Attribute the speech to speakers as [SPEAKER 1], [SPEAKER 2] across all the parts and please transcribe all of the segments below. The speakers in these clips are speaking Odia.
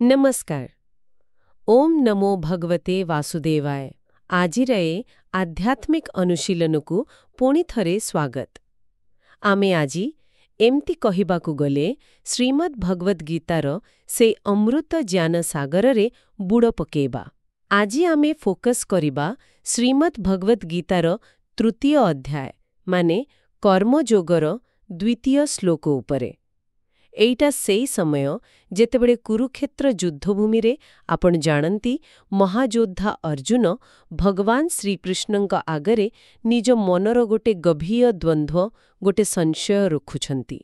[SPEAKER 1] નમસ્કાર. ઓમ નમો ભગવતે વાસુદેવાય. ଆଜିର ଏ ଆଧ୍ୟାତ୍ମିକ ଅନୁଶୀଳନକୁ ପୁଣି ଥରେ ସ୍ୱାଗତ. ଆମେ ଆଜି ଏମିତି କହିବାକୁ ଗଲେ ଶ୍ରୀମଦ୍ ଭଗବଦ୍ ଗୀତାର ସେ ଅମୃତ ଜ୍ଞାନ ସାଗରରେ ବୁଡ଼ ପକେଇବା. ଆଜି ଆମେ ଫୋକସ୍ କରିବା ଶ୍ରୀମଦ୍ ଭଗବଦ୍ ଗୀତାର ତୃତୀୟ ଅଧ୍ୟାୟ ମାନେ କର୍ମଯୋଗର ଦ୍ୱିତୀୟ ଶ୍ଲୋକ ଉପରେ. ଏଇଟା ସେଇ ସମୟ ଯେତେବେଳେ କୁରୁକ୍ଷେତ୍ର ଯୁଦ୍ଧଭୂମିରେ ଆପଣ ଜାଣନ୍ତି ମହାଯୋଦ୍ଧା ଅର୍ଜୁନ ଭଗବାନ ଶ୍ରୀକୃଷ୍ଣଙ୍କ ଆଗରେ ନିଜ ମନର ଗୋଟେ ଗଭୀର ଦ୍ୱନ୍ଦ୍ୱ ଗୋଟେ ସଂଶୟ ରଖୁଛନ୍ତି.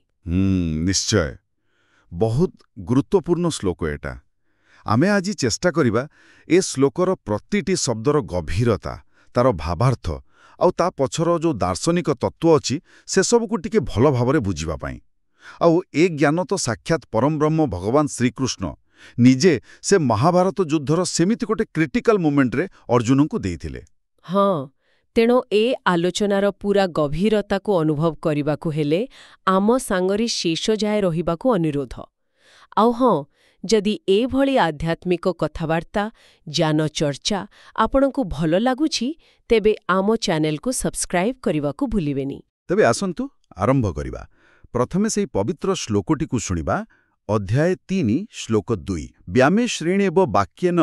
[SPEAKER 2] ନିଶ୍ଚୟ ବହୁତ ଗୁରୁତ୍ୱପୂର୍ଣ୍ଣ ଶ୍ଲୋକ ଏଟା. ଆମେ ଆଜି ଚେଷ୍ଟା କରିବା ଏ ଶ୍ଲୋକର ପ୍ରତିଟି ଶବ୍ଦର ଗଭୀରତା, ତାର ଭାବାର୍ଥ ଆଉ ତା ପଛର ଯୋଉ ଦାର୍ଶନିକ ତତ୍ତ୍ୱ ଅଛି ସେସବୁକୁ ଟିକେ ଭଲ ଭାବରେ ବୁଝିବା ପାଇଁ. ଆଉ ଏ ଜ୍ଞାନ ତ ସାକ୍ଷାତ ପରମବ୍ରହ୍ମ ଭଗବାନ ଶ୍ରୀକୃଷ୍ଣ ନିଜେ ସେ ମହାଭାରତ ଯୁଦ୍ଧର ସେମିତି ଗୋଟେ କ୍ରିଟିକାଲ ମୋମେଣ୍ଟରେ ଅର୍ଜୁନଙ୍କୁ ଦେଇଥିଲେ.
[SPEAKER 1] ହଁ, ତେଣୁ ଏ ଆଲୋଚନାର ପୁରା ଗଭୀରତାକୁ ଅନୁଭବ କରିବାକୁ ହେଲେ ଆମ ସାଙ୍ଗରେ ଶେଷ ଯାଏ ରହିବାକୁ ଅନୁରୋଧ. ଆଉ ହଁ, ଯଦି ଏଭଳି ଆଧ୍ୟାତ୍ମିକ କଥାବାର୍ତ୍ତା, ଜ୍ଞାନ ଚର୍ଚ୍ଚା ଆପଣଙ୍କୁ ଭଲ ଲାଗୁଛି ତେବେ ଆମ ଚ୍ୟାନେଲକୁ ସବସ୍କ୍ରାଇବ୍ କରିବାକୁ ଭୁଲିବେନି.
[SPEAKER 2] ତେବେ ଆସନ୍ତୁ ଆରମ୍ଭ କରିବା. ପ୍ରଥମେ ସେହି ପବିତ୍ର ଶ୍ଲୋକଟିକୁ ଶୁଣିବା. ଅଧ୍ୟାୟ 3 ଶ୍ଲୋକ 2 ବ୍ୟାମେ ଶ୍ରେଣେବ ବାକ୍ୟେନ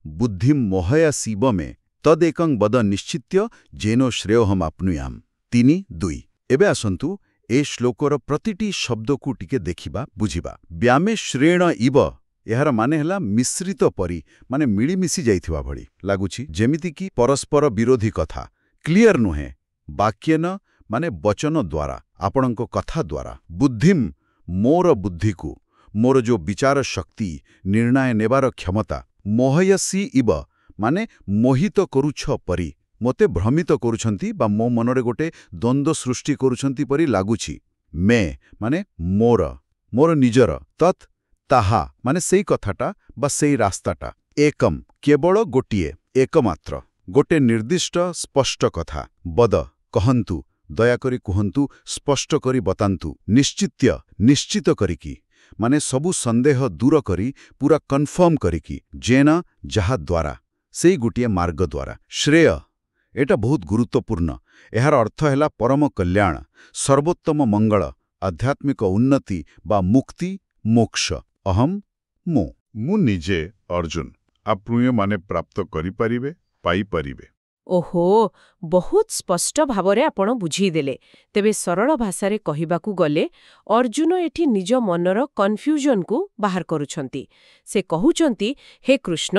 [SPEAKER 2] ବୁଦ୍ଧିଂ ମୋହୟାସୀବ ମେ ତଦେକଂ ବଦ ନିଶ୍ଚିତ୍ୟ ଯେନ ଶ୍ରେୟୋହମ୍ ଆପ୍ନୁୟାମ୍ 3:2. ଏବେ ଆସନ୍ତୁ ଏ ଶ୍ଲୋକର ପ୍ରତିଟି ଶବ୍ଦକୁ ଟିକେ ଦେଖିବା, ବୁଝିବା. ବ୍ୟାମେ ଶ୍ରେଣ ଇବ ଏହାର ମାନେ ହେଲା ମିଶ୍ରିତ ପରି, ମାନେ ମିଳିମିଶି ଯାଇଥିବା ଭଳି ଲାଗୁଛି, ଯେମିତିକି ପରସ୍ପର ବିରୋଧୀ କଥା. କ୍ଲିୟର ନୁହେଁ. ବାକ୍ୟେନ ମାନେ ବଚନ ଦ୍ୱାରା, ଆପଣଙ୍କ କଥା ଦ୍ୱାରା. ବୁଦ୍ଧିମ୍ ମୋର ବୁଦ୍ଧିକୁ, ମୋର ଯୋଉ ବିଚାର ଶକ୍ତି, ନିର୍ଣ୍ଣୟ ନେବାର କ୍ଷମତା. ମୋହୟସୀ ଇବ ମାନେ ମୋହିତ କରୁଛ ପରି, ମୋତେ ଭ୍ରମିତ କରୁଛନ୍ତି ବା ମୋ ମନରେ ଗୋଟେ ଦ୍ୱନ୍ଦ୍ୱ ସୃଷ୍ଟି କରୁଛନ୍ତି ପରି ଲାଗୁଛି. ମେ ମାନେ ମୋର ନିଜର. ତତ୍ ତାହା ମାନେ ସେଇ କଥାଟା ବା ସେଇ ରାସ୍ତାଟା. ଏକମ୍ କେବଳ ଗୋଟିଏ, ଏକମାତ୍ର, ଗୋଟେ ନିର୍ଦ୍ଦିଷ୍ଟ ସ୍ପଷ୍ଟ କଥା. ବଦ କହନ୍ତୁ, ଦୟାକରି କୁହନ୍ତୁ, ସ୍ପଷ୍ଟ କରି ବତାନ୍ତୁ. ନିଶ୍ଚିତ୍ୟ ନିଶ୍ଚିତ କରିକି, ମାନେ ସବୁ ସନ୍ଦେହ ଦୂର କରି ପୁରା କନଫର୍ମ କରିକି. ଯେନ ଯାହା ଦ୍ୱାରା, ସେଇ ଗୋଟିଏ ମାର୍ଗ ଦ୍ୱାରା. ଶ୍ରେୟ ଏଟା ବହୁତ ଗୁରୁତ୍ୱପୂର୍ଣ୍ଣ. ଏହାର ଅର୍ଥ ହେଲା ପରମ କଲ୍ୟାଣ, ସର୍ବୋତ୍ତମ ମଙ୍ଗଳ, ଆଧ୍ୟାତ୍ମିକ ଉନ୍ନତି ବା ମୁକ୍ତି, ମୋକ୍ଷ. ଅହମ୍ ମୁଁ ନିଜେ ଅର୍ଜୁନ, ଆପ୍ନୁୟ ମାନେ ପ୍ରାପ୍ତ କରିପାରିବେ, ପାଇପାରିବେ.
[SPEAKER 1] ଓହୋ, ବହୁତ ସ୍ପଷ୍ଟ ଭାବରେ ଆପଣ ବୁଝେଇଦେଲେ. ତେବେ ସରଳ ଭାଷାରେ କହିବାକୁ ଗଲେ ଅର୍ଜୁନ ଏଠି ନିଜ ମନର କନଫ୍ୟୁଜନକୁ ବାହାର କରୁଛନ୍ତି. ସେ କହୁଛନ୍ତି, ହେ କୃଷ୍ଣ,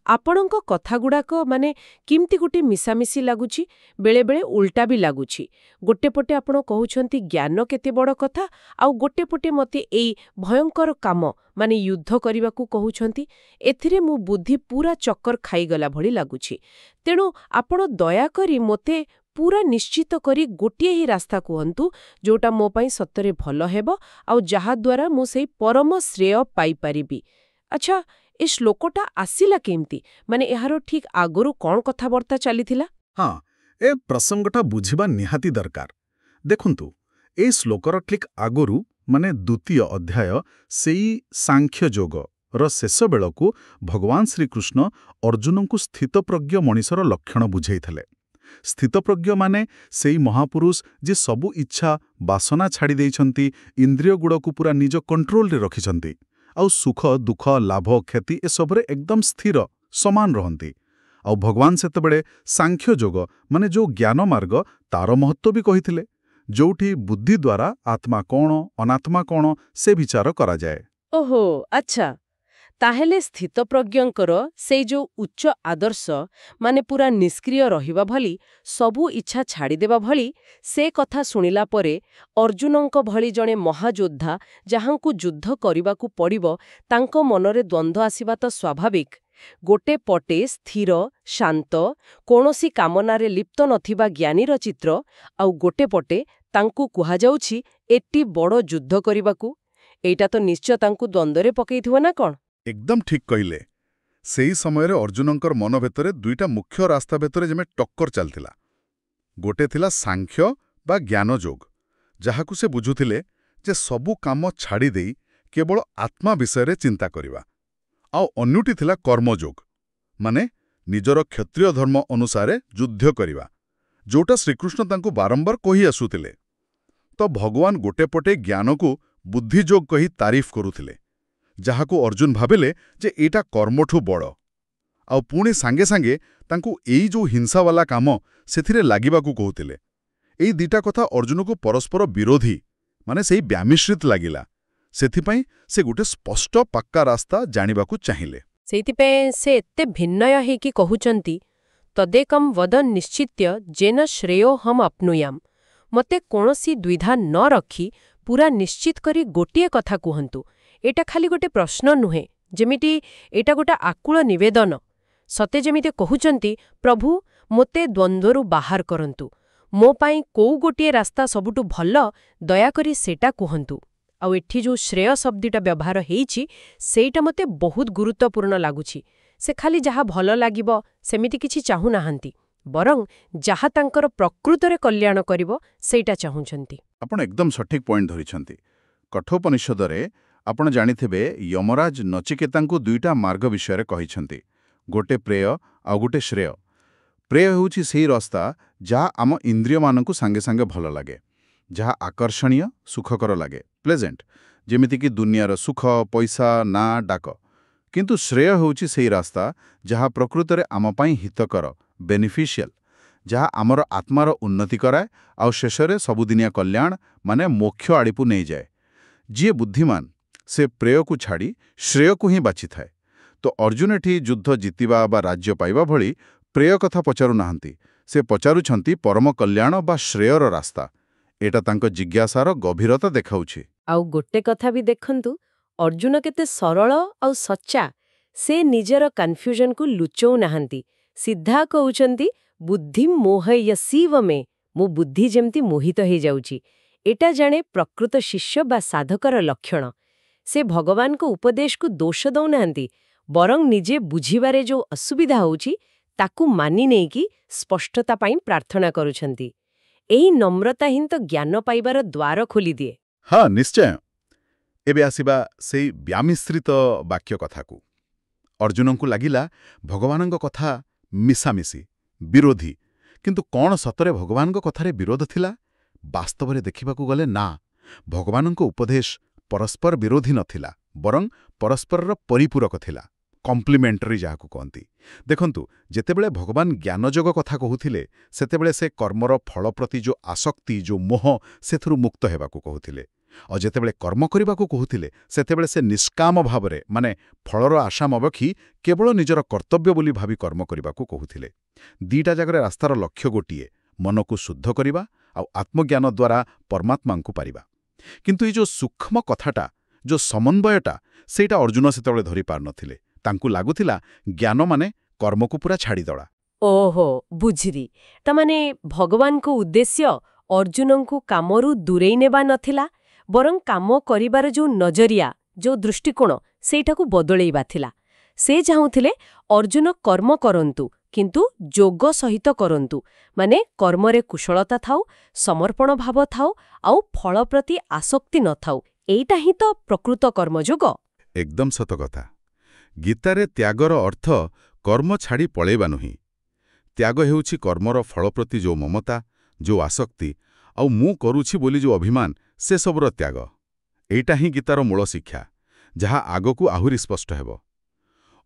[SPEAKER 1] ଆପଣଙ୍କ କଥାଗୁଡାକ ମାନେ କେମିତି ଗୋଟେ ମିଶାମିଶି ଲାଗୁଛି, ବେଳେବେଳେ ଉଲ୍ଟା ବି ଲାଗୁଛି. ଗୋଟେ ପଟେ ଆପଣ କହୁଛନ୍ତି ଜ୍ଞାନ କେତେ ବଡ଼ କଥା, ଆଉ ଗୋଟେ ପଟେ ମୋତେ ଏଇ ଭୟଙ୍କର କାମ ମାନେ ଯୁଦ୍ଧ କରିବାକୁ କହୁଛନ୍ତି. ଏଥିରେ ମୋ ବୁଦ୍ଧି ପୁରା ଚକ୍କର ଖାଇଗଲା ଭଳି ଲାଗୁଛି. ତେଣୁ ଆପଣ ଦୟାକରି ମୋତେ ପୁରା ନିଶ୍ଚିତ କରି ଗୋଟିଏ ହିଁ ରାସ୍ତା କୁହନ୍ତୁ, ଯୋଉଟା ମୋ ପାଇଁ ସତରେ ଭଲ ହେବ ଆଉ ଯାହାଦ୍ୱାରା ମୁଁ ସେଇ ପରମ ଶ୍ରେୟ ପାଇପାରିବି. ଆଚ୍ଛା, ଏ ଶ୍ଲୋକଟା ଆସିଲା କେମିତି? ମାନେ ଏହାର ଠିକ୍ ଆଗରୁ କ'ଣ କଥାବାର୍ତ୍ତା ଚାଲିଥିଲା?
[SPEAKER 3] ହଁ, ଏ ପ୍ରସଙ୍ଗଟା ବୁଝିବା ନିହାତି ଦରକାର. ଦେଖନ୍ତୁ, ଏଇ ଶ୍ଲୋକର ଠିକ୍ ଆଗରୁ ମାନେ ଦ୍ୱିତୀୟ ଅଧ୍ୟାୟ ସେଇ ସାଂଖ୍ୟଯୋଗର ଶେଷ ବେଳକୁ ଭଗବାନ ଶ୍ରୀକୃଷ୍ଣ ଅର୍ଜୁନଙ୍କୁ ସ୍ଥିତପ୍ରଜ୍ଞ ମଣିଷର ଲକ୍ଷଣ ବୁଝେଇଥିଲେ. ସ୍ଥିତପ୍ରଜ୍ଞ ମାନେ ସେଇ ମହାପୁରୁଷ ଯେ ସବୁ ଇଚ୍ଛା, ବାସନା ଛାଡ଼ି ଦେଇଛନ୍ତି, ଇନ୍ଦ୍ରିୟଗୁଡ଼କୁ ପୁରା ନିଜ କଣ୍ଟ୍ରୋଲରେ ରଖିଛନ୍ତି, ଆଉ ସୁଖ, ଦୁଃଖ, ଲାଭ, କ୍ଷତି ଏସବୁରେ ଏକଦମ ସ୍ଥିର, ସମାନ ରହନ୍ତି. ଆଉ ଭଗବାନ ସେତେବେଳେ ସାଂଖ୍ୟଯୋଗ ମାନେ ଯୋଉ ଜ୍ଞାନ ମାର୍ଗ, ତାର ମହତ୍ତ୍ୱ ବି କହିଥିଲେ, ଯୋଉଠି ବୁଦ୍ଧି ଦ୍ୱାରା ଆତ୍ମା କ'ଣ, ଅନାତ୍ମା କ'ଣ ସେ ବିଚାର କରାଯାଏ.
[SPEAKER 1] ଓହୋ, ଆଚ୍ଛା. ତାହେଲେ ସ୍ଥିତପ୍ରଜ୍ଞଙ୍କର ସେଇ ଯୋଉ ଉଚ୍ଚ ଆଦର୍ଶ, ମାନେ ପୁରା ନିଷ୍କ୍ରିୟ ରହିବା ଭଳି, ସବୁ ଇଚ୍ଛା ଛାଡ଼ିଦେବା ଭଳି, ସେ କଥା ଶୁଣିଲା ପରେ ଅର୍ଜୁନଙ୍କ ଭଳି ଜଣେ ମହାଯୋଦ୍ଧା ଯାହାଙ୍କୁ ଯୁଦ୍ଧ କରିବାକୁ ପଡ଼ିବ, ତାଙ୍କ ମନରେ ଦ୍ୱନ୍ଦ୍ୱ ଆସିବା ତ ସ୍ୱାଭାବିକ. ଗୋଟେ ପଟେ ସ୍ଥିର, ଶାନ୍ତ, କୌଣସି କାମନାରେ ଲିପ୍ତ ନଥିବା ଜ୍ଞାନୀର ଚିତ୍ର, ଆଉ ଗୋଟେ ପଟେ ତାଙ୍କୁ କୁହାଯାଉଛି ଏଠି ବଡ଼ ଯୁଦ୍ଧ କରିବାକୁ. ଏଇଟା ତ ନିଶ୍ଚୟ ତାଙ୍କୁ ଦ୍ୱନ୍ଦ୍ୱରେ ପକେଇଥିବ ନା କ'ଣ?
[SPEAKER 2] ଏକଦମ ଠିକ୍ କହିଲେ. ସେହି ସମୟରେ ଅର୍ଜୁନଙ୍କର ମନ ଭିତରେ ଦୁଇଟା ମୁଖ୍ୟ ରାସ୍ତା ଭିତରେ ଯେମେ ଟକ୍କର ଚାଲିଥିଲା. ଗୋଟେ ଥିଲା ସାଂଖ୍ୟ ବା ଜ୍ଞାନ ଯୋଗ, ଯାହାକୁ ସେ ବୁଝୁଥିଲେ ଯେ ସବୁ କାମ ଛାଡ଼ିଦେଇ କେବଳ ଆତ୍ମା ବିଷୟରେ ଚିନ୍ତା କରିବା. ଆଉ ଅନ୍ୟଟି ଥିଲା କର୍ମଯୋଗ, ମାନେ ନିଜର କ୍ଷତ୍ରିୟ ଧର୍ମ ଅନୁସାରେ ଯୁଦ୍ଧ କରିବା, ଯୋଉଟା ଶ୍ରୀକୃଷ୍ଣ ତାଙ୍କୁ ବାରମ୍ବାର କହି ଆସୁଥିଲେ। ତ ଭଗବାନ ଗୋଟେ ପଟେ ଜ୍ଞାନକୁ ବୁଦ୍ଧିଯୋଗ କହି ତାରିଫ କରୁଥିଲେ, ଯାହାକୁ ଅର୍ଜୁନ ଭାବିଲେ ଯେ ଏଇଟା କର୍ମଠୁ ବଡ଼। ଆଉ ପୁଣି ସାଙ୍ଗେ ସାଙ୍ଗେ ତାଙ୍କୁ ଏଇ ଯୋଉ ହିଂସାବାଲା କାମ ସେଥିରେ ଲାଗିବାକୁ କହୁଥିଲେ। ଏଇ ଦିଟା କଥା ଅର୍ଜୁନକୁ ପରସ୍ପର ବିରୋଧୀ, ମାନେ ସେଇ ବ୍ୟାମିଶ୍ରିତ ଲାଗିଲା। ସେଥିପାଇଁ ସେ ଗୋଟେ ସ୍ପଷ୍ଟ ପାକ୍କା ରାସ୍ତା ଜାଣିବାକୁ ଚାହିଁଲେ।
[SPEAKER 1] ସେଇଥିପାଇଁ ସେ ଏତେ ଭିନ୍ନୟ ହେଇକି କହୁଛନ୍ତି, ତଦେକମ୍ ବଦ ନିଶ୍ଚିତ୍ୟ ଯେନ ଶ୍ରେୟୋ ହମ୍ ଅପ୍ନୁୟାମ୍। ମୋତେ କୌଣସି ଦ୍ୱିଧା ନ ରଖି ପୁରା ନିଶ୍ଚିତ କରି ଗୋଟିଏ କଥା କୁହନ୍ତୁ। ଏଇଟା ଖାଲି ଗୋଟେ ପ୍ରଶ୍ନ ନୁହେଁ, ଯେମିତି ଏଇଟା ଗୋଟେ ଆକୁଳ ନିବେଦନ। ସତେ ଯେମିତି କହୁଛନ୍ତି, ପ୍ରଭୁ ମୋତେ ଦ୍ୱନ୍ଦ୍ୱରୁ ବାହାର କରନ୍ତୁ, ମୋ ପାଇଁ କୋଉ ଗୋଟିଏ ରାସ୍ତା ସବୁଠୁ ଭଲ, ଦୟାକରି ସେଇଟା କୁହନ୍ତୁ। ଆଉ ଏଠି ଯୋଉ ଶ୍ରେୟ ଶବ୍ଦଟା ବ୍ୟବହାର ହେଇଛି, ସେଇଟା ମୋତେ ବହୁତ ଗୁରୁତ୍ୱପୂର୍ଣ୍ଣ ଲାଗୁଛି। ସେ ଖାଲି ଯାହା ଭଲ ଲାଗିବ ସେମିତି କିଛି ଚାହୁଁନାହାନ୍ତି, ବରଂ ଯାହା ତାଙ୍କର ପ୍ରକୃତରେ କଲ୍ୟାଣ କରିବ ସେଇଟା ଚାହୁଁଛନ୍ତି।
[SPEAKER 2] ଆପଣ ଏକଦମ ସଠିକ୍ ପଏଣ୍ଟ ଧରିଛନ୍ତି। କଠୋପନିଷଦରେ ଆପଣ ଜାଣିଥିବେ ୟମରାଜ ନଚିକେତାଙ୍କୁ ଦୁଇଟା ମାର୍ଗ ବିଷୟରେ କହିଛନ୍ତି, ଗୋଟେ ପ୍ରେୟ ଆଉ ଗୋଟେ ଶ୍ରେୟ। ପ୍ରେୟ ହେଉଛି ସେଇ ରାସ୍ତା ଯାହା ଆମ ଇନ୍ଦ୍ରିୟମାନଙ୍କୁ ସାଙ୍ଗେ ସାଙ୍ଗେ ଭଲ ଲାଗେ, ଯାହା ଆକର୍ଷଣୀୟ, ସୁଖକର ଲାଗେ, ପ୍ଲେଜେଣ୍ଟ, ଯେମିତିକି ଦୁନିଆର ସୁଖ, ପଇସା, ନାଁ, ଡାକ। କିନ୍ତୁ ଶ୍ରେୟ ହେଉଛି ସେଇ ରାସ୍ତା ଯାହା ପ୍ରକୃତରେ ଆମ ପାଇଁ ହିତକର, ବେନିଫିସିଆଲ, ଯାହା ଆମର ଆତ୍ମାର ଉନ୍ନତି କରାଏ ଆଉ ଶେଷରେ ସବୁଦିନିଆ କଲ୍ୟାଣ ମାନେ ମୋକ୍ଷ ଆଡ଼ିକୁ ନେଇଯାଏ। ଯିଏ ବୁଦ୍ଧିମାନ ସେ ପ୍ରେୟକୁ ଛାଡ଼ି ଶ୍ରେୟକୁ ହିଁ ବାଛିଥାଏ। ତ ଅର୍ଜୁନ ଏଠି ଯୁଦ୍ଧ ଜିତିବା ବା ରାଜ୍ୟ ପାଇବା ଭଳି ପ୍ରେୟ କଥା ପଚାରୁନାହାନ୍ତି, ସେ ପଚାରୁଛନ୍ତି ପରମ କଲ୍ୟାଣ ବା ଶ୍ରେୟର ରାସ୍ତା। ଏଇଟା ତାଙ୍କ ଜିଜ୍ଞାସାର ଗଭୀରତା ଦେଖାଉଛି।
[SPEAKER 1] ଆଉ ଗୋଟେ କଥା ବି ଦେଖନ୍ତୁ, ଅର୍ଜୁନ କେତେ ସରଳ ଆଉ ସଚ୍ଚା। ସେ ନିଜର କନଫ୍ୟୁଜନକୁ ଲୁଚଉ ନାହାନ୍ତି, ସିଧା କହୁଛନ୍ତି ବୁଦ୍ଧିମ୍ ମୋହୟସୀବ ମେ, ମୋ ବୁଦ୍ଧି ଯେମିତି ମୋହିତ ହେଇଯାଉଛି। ଏଟା ଜାଣେ ପ୍ରକୃତ ଶିଷ୍ୟ ବା ସାଧକର ଲକ୍ଷଣ। ସେ ଭଗବାନଙ୍କ ଉପଦେଶକୁ ଦୋଷ ଦଉନାହାନ୍ତି, ବରଂ ନିଜେ ବୁଝିବାରେ ଯୋଉ ଅସୁବିଧା ହେଉଛି ତାକୁ ମାନି ନେଇକି ସ୍ପଷ୍ଟତା ପାଇଁ ପ୍ରାର୍ଥନା କରୁଛନ୍ତି। ଏହି ନମ୍ରତା ହିଁ ତ ଜ୍ଞାନ ପାଇବାର ଦ୍ୱାର ଖୋଲିଦିଏ।
[SPEAKER 2] ହଁ, ନିଶ୍ଚୟ। ଏବେ ଆସିବା ସେଇ ବ୍ୟାମିଶ୍ରିତ ବାକ୍ୟ କଥାକୁ। ଅର୍ଜୁନଙ୍କୁ ଲାଗିଲା ଭଗବାନଙ୍କ କଥା ମିଶାମିଶି, ବିରୋଧୀ। କିନ୍ତୁ କ'ଣ ସତରେ ଭଗବାନଙ୍କ କଥାରେ ବିରୋଧ ଥିଲା? ବାସ୍ତବରେ ଦେଖିବାକୁ ଗଲେ ନା, ଭଗବାନଙ୍କ ଉପଦେଶ ପରସ୍ପର ବିରୋଧୀ ନଥିଲା, ବରଂ ପରସ୍ପରର ପରିପୂରକ ଥିଲା, କମ୍ପ୍ଲିମେଣ୍ଟାରୀ ଯାହାକୁ କହନ୍ତି। ଦେଖନ୍ତୁ, ଯେତେବେଳେ ଭଗବାନ ଜ୍ଞାନଯୋଗ କଥା କହୁଥିଲେ ସେତେବେଳେ ସେ କର୍ମର ଫଳ ପ୍ରତି ଯୋଉ ଆସକ୍ତି, ଯୋଉ ମୋହ, ସେଥିରୁ ମୁକ୍ତ ହେବାକୁ କହୁଥିଲେ। ଆଉ ଯେତେବେଳେ କର୍ମ କରିବାକୁ କହୁଥିଲେ ସେତେବେଳେ ସେ ନିଷ୍କାମ ଭାବରେ, ମାନେ ଫଳର ଆଶା ନ ରଖି କେବଳ ନିଜର କର୍ତ୍ତବ୍ୟ ବୋଲି ଭାବି କର୍ମ କରିବାକୁ କହୁଥିଲେ। ଦିଟା ଜାଗାରେ ରାସ୍ତାର ଲକ୍ଷ୍ୟ ଗୋଟିଏ, ମନକୁ ଶୁଦ୍ଧ କରିବା ଆଉ ଆତ୍ମଜ୍ଞାନ ଦ୍ୱାରା ପରମାତ୍ମାଙ୍କୁ ପାରିବା। କିନ୍ତୁ ଏଇ ଯୋଉ ସୂକ୍ଷ୍ମ କଥାଟା, ଯୋଉ ସମନ୍ୱୟଟା, ସେଇଟା ଅର୍ଜୁନ ସେତେବେଳେ ଧରିପାରୁନଥିଲେ। ତାଙ୍କୁ ଲାଗୁଥିଲା ଜ୍ଞାନ ମାନେ କର୍ମକୁ ପୁରା ଛାଡ଼ିଦେବା।
[SPEAKER 1] ଓହୋ, ବୁଝିଲି। ତାମାନେ ଭଗବାନଙ୍କ ଉଦ୍ଦେଶ୍ୟ ଅର୍ଜୁନଙ୍କୁ କାମରୁ ଦୂରେଇ ନେବା ନଥିଲା, ବରଂ କାମ କରିବାର ଯୋଉ ନଜରିଆ, ଯୋଉ ଦୃଷ୍ଟିକୋଣ, ସେଇଟାକୁ ବଦଳେଇବା ଥିଲା। ସେ ଚାହୁଁଥିଲେ ଅର୍ଜୁନ କର୍ମ କରନ୍ତୁ, କିନ୍ତୁ ଯୋଗ ସହିତ କରନ୍ତୁ, ମାନେ କର୍ମରେ କୁଶଳତା ଥାଉ, ସମର୍ପଣ ଭାବ ଥାଉ, ଆଉ ଫଳ ପ୍ରତି ଆସକ୍ତି ନଥାଉ। ଏଇଟା ହିଁ ତ ପ୍ରକୃତ କର୍ମଯୋଗ।
[SPEAKER 2] ଏକଦମ ସତ କଥା। ଗୀତାରେ ତ୍ୟାଗର ଅର୍ଥ କର୍ମ ଛାଡ଼ି ପଳେଇବା ନୁହେଁ। ତ୍ୟାଗ ହେଉଛି କର୍ମର ଫଳ ପ୍ରତି ଯୋଉ ମମତା, ଯୋଉ ଆସକ୍ତି, ଆଉ ମୁଁ କରୁଛି ବୋଲି ଯୋଉ ଅଭିମାନ, ସେସବୁର ତ୍ୟାଗ। ଏଇଟା ହିଁ ଗୀତାର ମୂଳ ଶିକ୍ଷା, ଯାହା ଆଗକୁ ଆହୁରି ସ୍ପଷ୍ଟ ହେବ।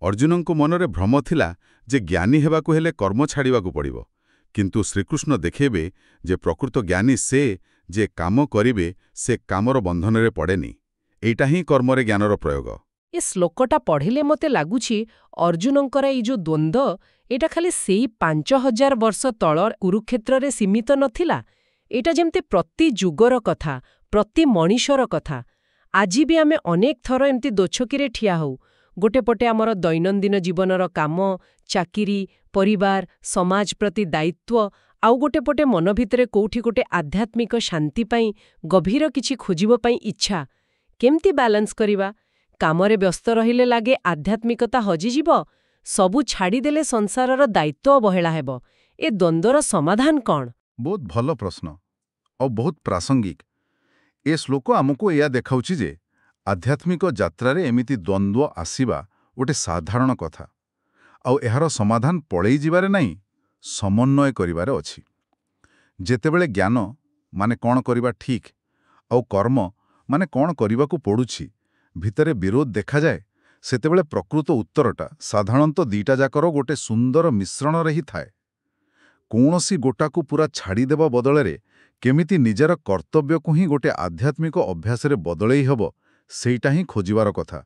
[SPEAKER 2] ଅର୍ଜୁନଙ୍କ ମନରେ ଭ୍ରମ ଥିଲା ଯେ ଜ୍ଞାନୀ ହେବାକୁ ହେଲେ କର୍ମ ଛାଡ଼ିବାକୁ ପଡ଼ିବ, କିନ୍ତୁ ଶ୍ରୀକୃଷ୍ଣ ଦେଖେଇବେ ଯେ ପ୍ରକୃତ ଜ୍ଞାନୀ ସେ ଯେ କାମ କରିବେ ସେ କାମର ବନ୍ଧନରେ ପଡ଼େନି। ଏଇଟା ହିଁ କର୍ମରେ ଜ୍ଞାନର ପ୍ରୟୋଗ।
[SPEAKER 1] ଏ ଶ୍ଲୋକଟା ପଢ଼ିଲେ ମୋତେ ଲାଗୁଛି ଅର୍ଜୁନଙ୍କର ଏଇ ଯୋଉ ଦ୍ୱନ୍ଦ୍ୱ, ଏଇଟା ଖାଲି ସେଇ 5000 ବର୍ଷ ତଳ କୁରୁକ୍ଷେତ୍ରରେ ସୀମିତ ନଥିଲା। ଏଇଟା ଯେମିତି ପ୍ରତି ଯୁଗର କଥା, ପ୍ରତି ମଣିଷର କଥା। ଆଜି ବି ଆମେ ଅନେକ ଥର ଏମିତି ଦୋଛକିରେ ଠିଆ ହଉ। ଗୋଟେ ପଟେ ଆମର ଦୈନନ୍ଦିନ ଜୀବନର କାମ, ଚାକିରି, ପରିବାର, ସମାଜ ପ୍ରତି ଦାୟିତ୍ୱ, ଆଉ ଗୋଟେ ପଟେ ମନ ଭିତରେ କୋଉଠି ଗୋଟେ ଆଧ୍ୟାତ୍ମିକ ଶାନ୍ତି ପାଇଁ, ଗଭୀର କିଛି ଖୋଜିବ ପାଇଁ ଇଚ୍ଛା। କେମିତି ବାଲାନ୍ସ କରିବା? କାମରେ ବ୍ୟସ୍ତ ରହିଲେ ଲାଗେ ଆଧ୍ୟାତ୍ମିକତା ହଜିଯିବ, ସବୁ ଛାଡ଼ିଦେଲେ ସଂସାରର ଦାୟିତ୍ୱ ଅବହେଳା ହେବ। ଏ ଦ୍ୱନ୍ଦ୍ୱର ସମାଧାନ କ'ଣ?
[SPEAKER 2] ବହୁତ ଭଲ ପ୍ରଶ୍ନ ଆଉ ବହୁତ ପ୍ରାସଙ୍ଗିକ। ଏ ଶ୍ଲୋକ ଆମକୁ ଏହା ଦେଖାଉଛି ଯେ ଆଧ୍ୟାତ୍ମିକ ଯାତ୍ରାରେ ଏମିତି ଦ୍ୱନ୍ଦ୍ୱ ଆସିବା ଗୋଟେ ସାଧାରଣ କଥା, ଆଉ ଏହାର ସମାଧାନ ପଳେଇ ଯିବାରେ ନାହିଁ, ସମନ୍ୱୟ କରିବାରେ ଅଛି। ଯେତେବେଳେ ଜ୍ଞାନ ମାନେ କ'ଣ କରିବା ଠିକ୍ ଆଉ କର୍ମ ମାନେ କ'ଣ କରିବାକୁ ପଡ଼ୁଛି ଭିତରେ ବିରୋଧ ଦେଖାଯାଏ, ସେତେବେଳେ ପ୍ରକୃତ ଉତ୍ତରଟା ସାଧାରଣତଃ ଦିଟା ଯାକର ଗୋଟେ ସୁନ୍ଦର ମିଶ୍ରଣରେ ହିଁ ଥାଏ। କୌଣସି ଗୋଟାକୁ ପୁରା ଛାଡ଼ିଦେବା ବଦଳରେ କେମିତି ନିଜର କର୍ତ୍ତବ୍ୟକୁ ହିଁ ଗୋଟେ ଆଧ୍ୟାତ୍ମିକ ଅଭ୍ୟାସରେ ବଦଳେଇ ହେବ, ସେଇଟା ହିଁ ଖୋଜିବାର କଥା।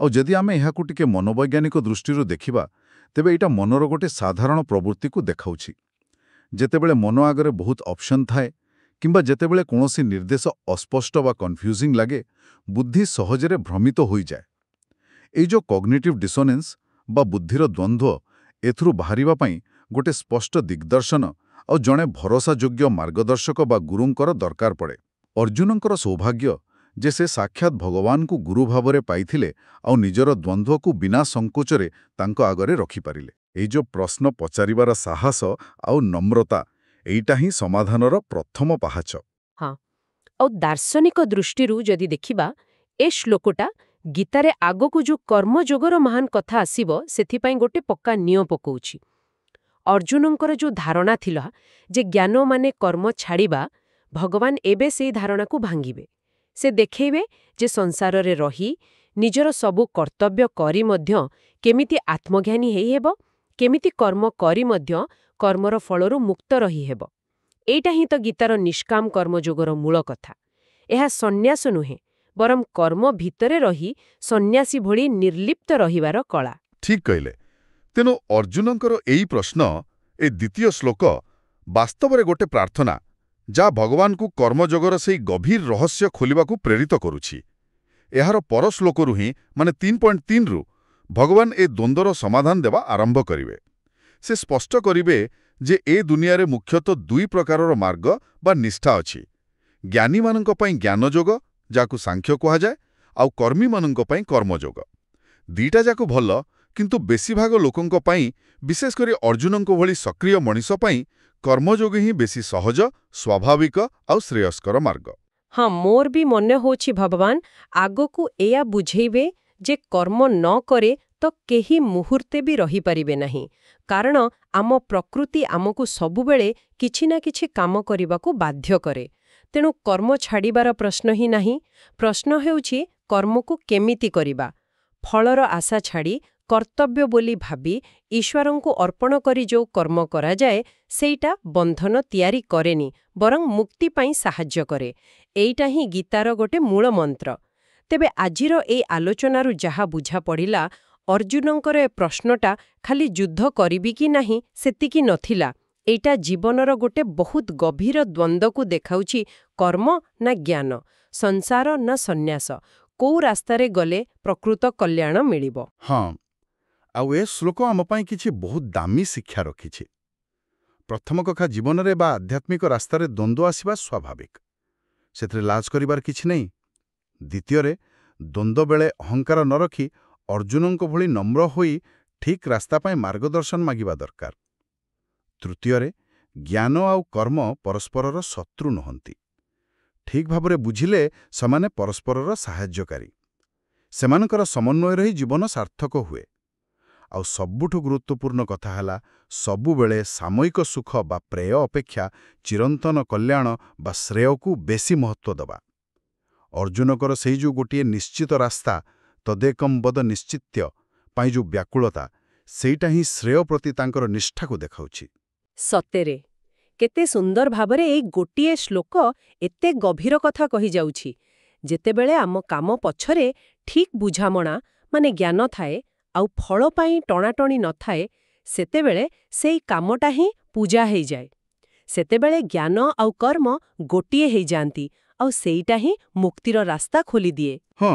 [SPEAKER 2] ଆଉ ଯଦି ଆମେ ଏହାକୁ ଟିକେ ମନୋବୈଜ୍ଞାନିକ ଦୃଷ୍ଟିରୁ ଦେଖିବା, ତେବେ ଏଇଟା ମନର ଗୋଟେ ସାଧାରଣ ପ୍ରବୃତ୍ତିକୁ ଦେଖାଉଛି। ଯେତେବେଳେ ମନ ଆଗରେ ବହୁତ ଅପସନ୍ ଥାଏ କିମ୍ବା ଯେତେବେଳେ କୌଣସି ନିର୍ଦ୍ଦେଶ ଅସ୍ପଷ୍ଟ ବା କନଫ୍ୟୁଜିଂ ଲାଗେ, ବୁଦ୍ଧି ସହଜରେ ଭ୍ରମିତ ହୋଇଯାଏ। ଏଇ ଯେଉଁ କଗ୍ନିଟିଭ୍ ଡିସୋନେନ୍ସ ବା ବୁଦ୍ଧିର ଦ୍ୱନ୍ଦ୍ୱ, ଏଥିରୁ ବାହାରିବା ପାଇଁ ଗୋଟେ ସ୍ପଷ୍ଟ ଦିଗ୍ଦର୍ଶନ ଆଉ ଜଣେ ଭରସାଯୋଗ୍ୟ ମାର୍ଗଦର୍ଶକ ବା ଗୁରୁଙ୍କର ଦରକାର ପଡ଼େ। ଅର୍ଜୁନଙ୍କର ସୌଭାଗ୍ୟ ଯେ ସେ ସାକ୍ଷାତ ଭଗବାନଙ୍କୁ ଗୁରୁ ଭାବରେ ପାଇଥିଲେ ଆଉ ନିଜର ଦ୍ୱନ୍ଦ୍ୱକୁ ବିନା ସଂକୋଚରେ ତାଙ୍କ ଆଗରେ ରଖିପାରିଲେ। ଏଇ ଯେଉଁ ପ୍ରଶ୍ନ ପଚାରିବାର ସାହସ ଆଉ ନମ୍ରତା, ଏଇଟା ହିଁ ସମାଧାନର ପ୍ରଥମ ପାହାଚ।
[SPEAKER 1] ହଁ, ଆଉ ଦାର୍ଶନିକ ଦୃଷ୍ଟିରୁ ଯଦି ଦେଖିବା, ଏ ଶ୍ଲୋକଟା ଗୀତାରେ ଆଗକୁ ଯେଉଁ କର୍ମଯୋଗର ମହାନ କଥା ଆସିବ, ସେଥିପାଇଁ ଗୋଟେ ପକ୍କା ନିୟମ ପକାଉଛି। ଅର୍ଜୁନଙ୍କର ଯେଉଁ ଧାରଣା ଥିଲା ଯେ ଜ୍ଞାନ ମାନେ କର୍ମ ଛାଡ଼ିବା, ଭଗବାନ ଏବେ ସେଇ ଧାରଣାକୁ ଭାଙ୍ଗିବେ। ସେ ଦେଖେଇବେ ଯେ ସଂସାରରେ ରହି ନିଜର ସବୁ କର୍ତ୍ତବ୍ୟ କରି ମଧ୍ୟ କେମିତି ଆତ୍ମଜ୍ଞାନୀ ହେଇହେବ, କେମିତି କର୍ମ କରି ମଧ୍ୟ କର୍ମର ଫଳରୁ ମୁକ୍ତ ରହିହେବ। ଏଇଟା ହିଁ ତ ଗୀତାର ନିଷ୍କାମ କର୍ମଯୋଗର ମୂଳ କଥା। ଏହା ସନ୍ନ୍ୟାସ ନୁହେଁ, ବରଂ କର୍ମ ଭିତରେ ରହି ସନ୍ନ୍ୟାସୀ ଭଳି ନିର୍ଲିପ୍ତ ରହିବାର କଳା।
[SPEAKER 2] ଠିକ୍ କହିଲେ। ତେଣୁ ଅର୍ଜୁନଙ୍କର ଏଇ ପ୍ରଶ୍ନ, ଏ ଦ୍ୱିତୀୟ ଶ୍ଲୋକ, ବାସ୍ତବରେ ଗୋଟେ ପ୍ରାର୍ଥନା, ଯାହା ଭଗବାନଙ୍କୁ କର୍ମଯୋଗର ସେଇ ଗଭୀର ରହସ୍ୟ ଖୋଲିବାକୁ ପ୍ରେରିତ କରୁଛି। ଏହାର ପର ଶ୍ଲୋକରୁ ହିଁ, ମାନେ 3.3ରୁ, ଭଗବାନ ଏ ଦ୍ୱନ୍ଦ୍ୱର ସମାଧାନ ଦେବା ଆରମ୍ଭ କରିବେ। ସେ ସ୍ପଷ୍ଟ କରିବେ ଯେ ଏ ଦୁନିଆରେ ମୁଖ୍ୟତଃ ଦୁଇ ପ୍ରକାରର ମାର୍ଗ ବା ନିଷ୍ଠା ଅଛି। ଜ୍ଞାନୀମାନଙ୍କ ପାଇଁ ଜ୍ଞାନଯୋଗ, ଯାହାକୁ ସାଂଖ୍ୟ କୁହାଯାଏ, ଆଉ କର୍ମୀମାନଙ୍କ ପାଇଁ କର୍ମଯୋଗ। ଦିଟା ଯାକ ଭଲ, କିନ୍ତୁ ବେଶୀଭାଗ ଲୋକଙ୍କ ପାଇଁ, ବିଶେଷ କରି ଅର୍ଜୁନଙ୍କ ଭଳି ସକ୍ରିୟ ମଣିଷ ପାଇଁ, କର୍ମଯୋଗ ହିଁ ବେଶୀ ସହଜ, ସ୍ୱାଭାବିକ ଆଉ ଶ୍ରେୟସ୍କର ମାର୍ଗ।
[SPEAKER 1] ହଁ, ମୋର ବି ମନେ ହେଉଛି ଭଗବାନ ଆଗକୁ ଏଇଆ ବୁଝେଇବେ ଯେ କର୍ମ ନ କରେ ତ କେହି ମୁହୂର୍ତ୍ତେ ବି ରହିପାରିବେ ନାହିଁ। କାରଣ ଆମ ପ୍ରକୃତି ଆମକୁ ସବୁବେଳେ କିଛି ନା କିଛି କାମ କରିବାକୁ ବାଧ୍ୟ କରେ। ତେଣୁ କର୍ମ ଛାଡ଼ିବାର ପ୍ରଶ୍ନ ହିଁ ନାହିଁ। ପ୍ରଶ୍ନ ହେଉଛି କର୍ମକୁ କେମିତି କରିବା। ଫଳର ଆଶା ଛାଡ଼ି କର୍ତ୍ତବ୍ୟ ବୋଲି ଭାବି ଈଶ୍ୱରଙ୍କୁ ଅର୍ପଣ କରି ଯେଉଁ କର୍ମ କରାଯାଏ, ସେଇଟା ବନ୍ଧନ ତିଆରି କରେନି, ବରଂ ମୁକ୍ତି ପାଇଁ ସାହାଯ୍ୟ କରେ। ଏଇଟା ହିଁ ଗୀତାର ଗୋଟେ ମୂଳ ମନ୍ତ୍ର। ତେବେ ଆଜିର ଏଇ ଆଲୋଚନାରୁ ଯାହା ବୁଝା ପଡ଼ିଲା, ଅର୍ଜୁନଙ୍କର ଏ ପ୍ରଶ୍ନଟା ଖାଲି ଯୁଦ୍ଧ କରିବି କି ନାହିଁ ସେତିକି ନଥିଲା। ଏଇଟା ଜୀବନର ଗୋଟେ ବହୁତ ଗଭୀର ଦ୍ୱନ୍ଦ୍ୱକୁ ଦେଖାଉଛି। କର୍ମ ନା ଜ୍ଞାନ, ସଂସାର ନା ସନ୍ନ୍ୟାସ, କୋଉ ରାସ୍ତାରେ ଗଲେ ପ୍ରକୃତ କଲ୍ୟାଣ ମିଳିବ।
[SPEAKER 2] ହଁ, ଆଉ ଏ ଶ୍ଲୋକ ଆମ ପାଇଁ କିଛି ବହୁତ ଦାମୀ ଶିକ୍ଷା ରଖିଛି। ପ୍ରଥମ କଥା, ଜୀବନରେ ବା ଆଧ୍ୟାତ୍ମିକ ରାସ୍ତାରେ ଦ୍ୱନ୍ଦ୍ୱ ଆସିବା ସ୍ୱାଭାବିକ। ସେଥିରେ ଲାଜ କରିବାର କିଛି ନାହିଁ। ଦ୍ୱିତୀୟରେ, ଦ୍ୱନ୍ଦ୍ୱ ବେଳେ ଅହଙ୍କାର ନ ରଖି ଅର୍ଜୁନଙ୍କ ଭଳି ନମ୍ର ହୋଇ ଠିକ୍ ରାସ୍ତା ପାଇଁ ମାର୍ଗଦର୍ଶନ ମାଗିବା ଦରକାର। ତୃତୀୟରେ, ଜ୍ଞାନ ଆଉ କର୍ମ ପରସ୍ପରର ଶତ୍ରୁ ନୁହନ୍ତି। ଠିକ୍ ଭାବରେ ବୁଝିଲେ ସେମାନେ ପରସ୍ପରର ସାହାଯ୍ୟକାରୀ। ସେମାନଙ୍କର ସମନ୍ୱୟରେ ହିଁ ଜୀବନ ସାର୍ଥକ ହୁଏ। ଆଉ ସବୁଠୁ ଗୁରୁତ୍ୱପୂର୍ଣ୍ଣ କଥା ହେଲା, ସବୁବେଳେ ସାମୟିକ ସୁଖ ବା ପ୍ରେୟ ଅପେକ୍ଷା ଚିରନ୍ତନ କଲ୍ୟାଣ ବା ଶ୍ରେୟକୁ ବେଶୀ ମହତ୍ୱ ଦେବା। ଅର୍ଜୁନଙ୍କର ସେଇ ଯେଉଁ ଗୋଟିଏ ନିଶ୍ଚିତ ରାସ୍ତା, ତଦେକମ୍ ବଦ ନିଶ୍ଚିତ୍ୟ, ପାଇଁ ଯେଉଁ ବ୍ୟାକୁଳତା, ସେଇଟା ହିଁ ଶ୍ରେୟ ପ୍ରତି ତାଙ୍କର ନିଷ୍ଠାକୁ ଦେଖାଉଛି।
[SPEAKER 1] ସତରେ କେତେ ସୁନ୍ଦର ଭାବରେ ଏଇ ଗୋଟିଏ ଶ୍ଲୋକ ଏତେ ଗଭୀର କଥା କହିଯାଉଛି। ଯେତେବେଳେ ଆମ କାମ ପଛରେ ଠିକ୍ ବୁଝାମଣା ମାନେ ଜ୍ଞାନ ଥାଏ ଆଉ ଫଳ ପାଇଁ ଟଣାଟଣି ନଥାଏ, ସେତେବେଳେ ସେଇ କାମଟା ହିଁ ପୂଜା ହେଇଯାଏ। ସେତେବେଳେ ଜ୍ଞାନ ଆଉ କର୍ମ ଗୋଟିଏ ହେଇଯାଆନ୍ତି, ଆଉ ସେଇଟା ହିଁ ମୁକ୍ତିର ରାସ୍ତା ଖୋଲିଦିଏ।
[SPEAKER 2] ହଁ,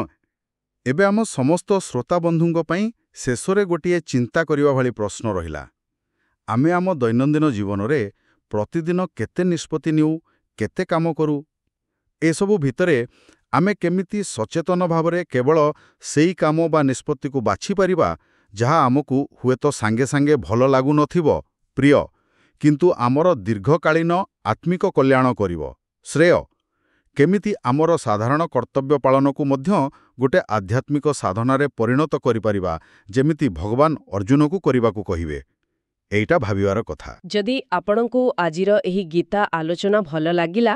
[SPEAKER 2] ଏବେ ଆମ ସମସ୍ତ ଶ୍ରୋତାବନ୍ଧୁଙ୍କ ପାଇଁ ଶେଷରେ ଗୋଟିଏ ଚିନ୍ତା କରିବା ଭଳି ପ୍ରଶ୍ନ ରହିଲା। ଆମେ ଆମ ଦୈନନ୍ଦିନ ଜୀବନରେ ପ୍ରତିଦିନ କେତେ ନିଷ୍ପତ୍ତି ନେଉ, କେତେ କାମ କରୁ? ଏସବୁ ଭିତରେ ଆମେ କେମିତି ସଚେତନ ଭାବରେ କେବଳ ସେଇ କାମ ବା ନିଷ୍ପତ୍ତିକୁ ବାଛିପାରିବା ଯାହା ଆମକୁ ହୁଏତ ସାଙ୍ଗେ ସାଙ୍ଗେ ଭଲ ଲାଗୁନଥିବ, ପ୍ରିୟ, କିନ୍ତୁ ଆମର ଦୀର୍ଘକାଳୀନ ଆତ୍ମିକ କଲ୍ୟାଣ କରିବ, ଶ୍ରେୟ। କେମିତି ଆମର ସାଧାରଣ କର୍ତ୍ତବ୍ୟ ପାଳନକୁ ମଧ୍ୟ ଗୋଟେ ଆଧ୍ୟାତ୍ମିକ ସାଧନାରେ ପରିଣତ କରିପାରିବା, ଯେମିତି ଭଗବାନ ଅର୍ଜୁନକୁ କରିବାକୁ କହିବେ। ଏଇଟା ଭାବିବାର କଥା।
[SPEAKER 1] ଯଦି ଆପଣଙ୍କୁ ଆଜିର ଏହି ଗୀତା ଆଲୋଚନା ଭଲ ଲାଗିଲା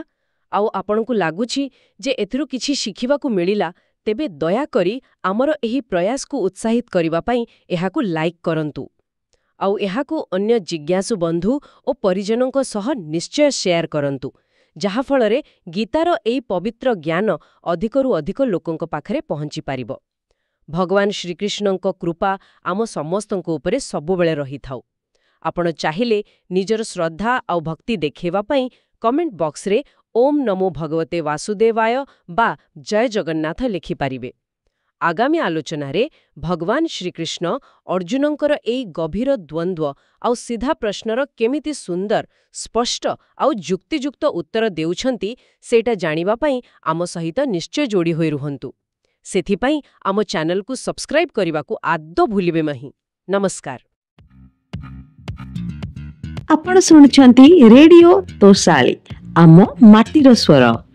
[SPEAKER 1] ଆଉ ଆପଣଙ୍କୁ ଲାଗୁଛି ଯେ ଏଥିରୁ କିଛି ଶିଖିବାକୁ ମିଳିଲା, ତେବେ ଦୟାକରି ଆମର ଏହି ପ୍ରୟାସକୁ ଉତ୍ସାହିତ କରିବା ପାଇଁ ଏହାକୁ ଲାଇକ୍ କରନ୍ତୁ ଆଉ ଏହାକୁ ଅନ୍ୟ ଜିଜ୍ଞାସୁ ବନ୍ଧୁ ଓ ପରିଜନଙ୍କ ସହ ନିଶ୍ଚୟ ସେୟାର କରନ୍ତୁ, ଯାହାଫଳରେ ଗୀତାର ଏହି ପବିତ୍ର ଜ୍ଞାନ ଅଧିକରୁ ଅଧିକ ଲୋକଙ୍କ ପାଖରେ ପହଞ୍ଚିପାରିବ। ଭଗବାନ ଶ୍ରୀକୃଷ୍ଣଙ୍କ କୃପା ଆମ ସମସ୍ତଙ୍କ ଉପରେ ସବୁବେଳେ ରହିଥାଉ। ଆପଣ ଚାହିଁଲେ ନିଜର ଶ୍ରଦ୍ଧା ଆଉ ଭକ୍ତି ଦେଖାଇବା ପାଇଁ କମେଣ୍ଟ ବକ୍ସରେ ଓମ୍ ନମୋ ଭଗବତେ ବାସୁଦେବାୟ ବା ଜୟ ଜଗନ୍ନାଥ ଲେଖିପାରିବେ। ଆଗାମୀ ଆଲୋଚନାରେ ଭଗବାନ ଶ୍ରୀକୃଷ୍ଣ ଅର୍ଜୁନଙ୍କର ଏହି ଗଭୀର ଦ୍ୱନ୍ଦ୍ୱ ଆଉ ସିଧା ପ୍ରଶ୍ନର କେମିତି ସୁନ୍ଦର, ସ୍ପଷ୍ଟ ଆଉ ଯୁକ୍ତିଯୁକ୍ତ ଉତ୍ତର ଦେଉଛନ୍ତି, ସେଇଟା ଜାଣିବା ପାଇଁ ଆମ ସହିତ ନିଶ୍ଚୟ ଯୋଡ଼ି ହୋଇ ରୁହନ୍ତୁ। ସେଥିପାଇଁ ଆମ ଚ୍ୟାନେଲକୁ ସବସ୍କ୍ରାଇବ୍ କରିବାକୁ ଆଦୌ ଭୁଲିବେ ନାହିଁ। ନମସ୍କାର।
[SPEAKER 4] ଆପଣ ଶୁଣୁଛନ୍ତି ରେଡିଓ ତୋଷାଳୀ, ଆମ ମାଟିର ସ୍ୱର।